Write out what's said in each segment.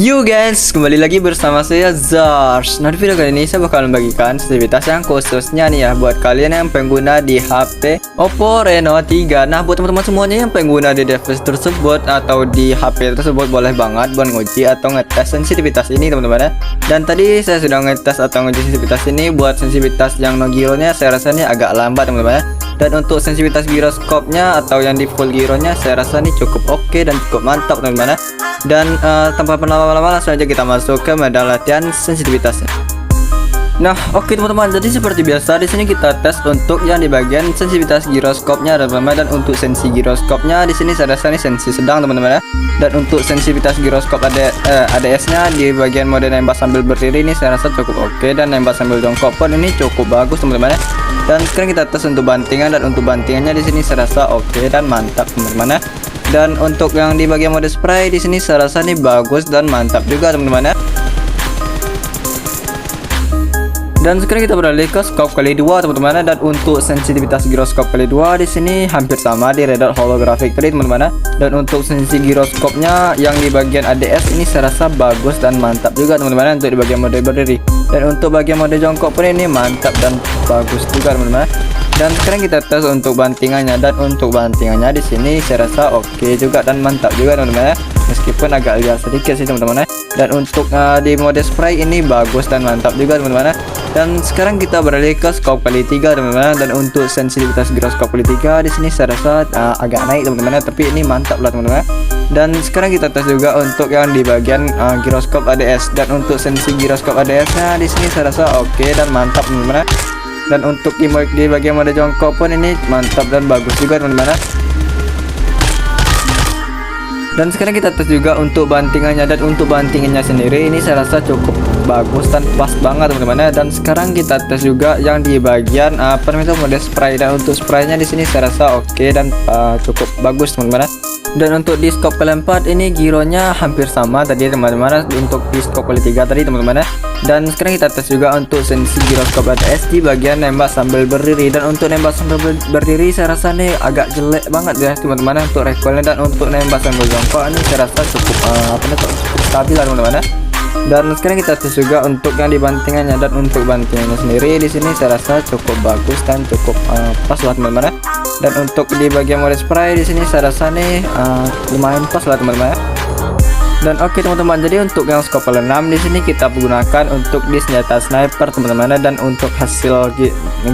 Yo guys, kembali lagi bersama saya Zars. Nah, di video kali ini saya bakal membagikan sensitivitas yang khususnya nih ya buat kalian yang pengguna di HP Oppo Reno 3. Nah, buat teman-teman semuanya yang pengguna di device tersebut atau di HP tersebut, boleh banget buat nguji atau ngetes sensitivitas ini teman-teman ya. Dan tadi saya sudah ngetes atau nguji sensitivitas ini buat sensitivitas yang no gironya saya rasa ini agak lambat teman-teman ya. Dan untuk sensitivitas giroskopnya atau yang di full gironya saya rasa ini cukup oke dan cukup mantap teman-teman ya. Dan tanpa berlama-lama langsung aja kita masuk ke modal latihan sensitivitasnya. Nah, oke teman-teman, jadi seperti biasa di sini kita tes untuk yang di bagian sensitivitas giroskopnya teman-teman. Dan untuk sensi giroskopnya di sini saya rasa ini sensi sedang teman-teman ya. Dan untuk sensitivitas giroskop ADS-nya di bagian mode nembak sambil berdiri ini saya rasa cukup oke, dan nembak sambil jongkok pun ini cukup bagus teman-teman ya. Dan sekarang kita tes untuk bantingan, dan untuk bantingannya di sini saya rasa oke dan mantap teman-teman ya. Dan untuk yang di bagian mode spray di sini saya rasa ini bagus dan mantap juga teman-teman ya. Dan sekarang kita beralih ke scope kali 2 teman-teman. Dan untuk sensitivitas giroskop kali 2 di sini hampir sama di Red Dot Holographic 3 teman-teman. Dan untuk sensi giroskopnya yang di bagian ADS ini saya rasa bagus dan mantap juga teman-teman untuk di bagian mode berdiri. Dan untuk bagian mode jongkok pun ini mantap dan bagus juga teman-teman. Dan sekarang kita tes untuk bantingannya, dan untuk bantingannya di sini saya rasa oke juga dan mantap juga teman-teman ya. Meskipun agak lihat sedikit sih teman-teman ya. Dan untuk di mode spray ini bagus dan mantap juga teman-teman ya. Dan sekarang kita beralih ke scope kali 3 teman-teman. Dan untuk sensitivitas giroskop kali 3 di sini saya rasa agak naik teman-teman ya, tapi ini mantap lah teman-teman. Dan sekarang kita tes juga untuk yang di bagian giroskop ADS. Dan untuk sensi giroskop ADS-nya di sini saya rasa oke dan mantap teman-teman. Dan untuk di bagian mode jongkok pun ini mantap dan bagus juga teman-teman. Dan sekarang kita tes juga untuk bantingannya, dan untuk bantingannya sendiri ini saya rasa cukup bagus dan pas banget teman-teman ya. Dan sekarang kita tes juga yang di bagian apa namanya mode spray, dan untuk spraynya di sini saya rasa oke dan cukup bagus teman-teman. Dan untuk di scope kali 4 ini gironya hampir sama tadi teman-teman untuk di scope kali 3 tadi teman-teman ya. Dan sekarang kita tes juga untuk sensi giroskop ADS di bagian nembak sambil berdiri. Dan untuk nembak sambil berdiri saya rasa nih agak jelek banget ya teman-teman untuk recoilnya. Dan untuk nembak sambil jongkok ini saya rasa cukup cukup stabil lah teman-teman ya. Dan sekarang kita tes juga untuk yang di bantingannya, dan untuk bantingannya sendiri di sini saya rasa cukup bagus dan cukup pas lah teman-teman ya. Dan untuk di bagian mode spray di sini saya rasa nih lumayan pas lah teman-teman ya. Dan oke teman-teman, jadi untuk yang scope 6 di sini kita gunakan untuk di senjata sniper teman-teman. Dan untuk hasil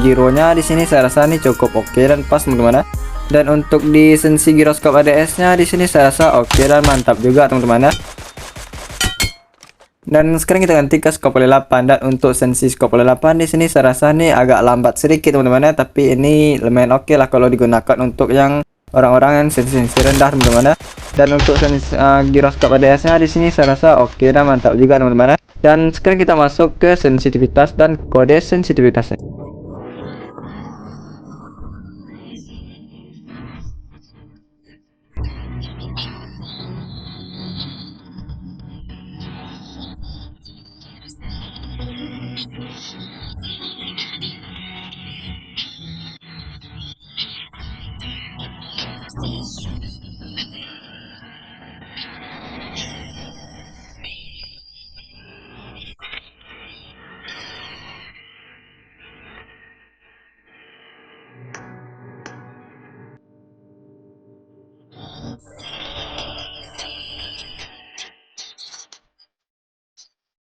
gironya di sini saya rasa ini cukup oke dan pas teman-teman ya. Dan untuk di sensi giroskop ADS-nya di sini saya rasa oke dan mantap juga teman-teman ya. Dan sekarang kita ganti ke scope 8. Dan untuk sensi scope 8 di sini saya rasa ini agak lambat sedikit teman-teman ya, tapi ini lumayan oke lah kalau digunakan untuk yang orang-orang yang sensi rendah teman-teman ya. Dan untuk sensi giroskop ADS-nya di sini saya rasa oke dan mantap juga teman-teman ya. Dan sekarang kita masuk ke sensitivitas dan kode sensitivitasnya.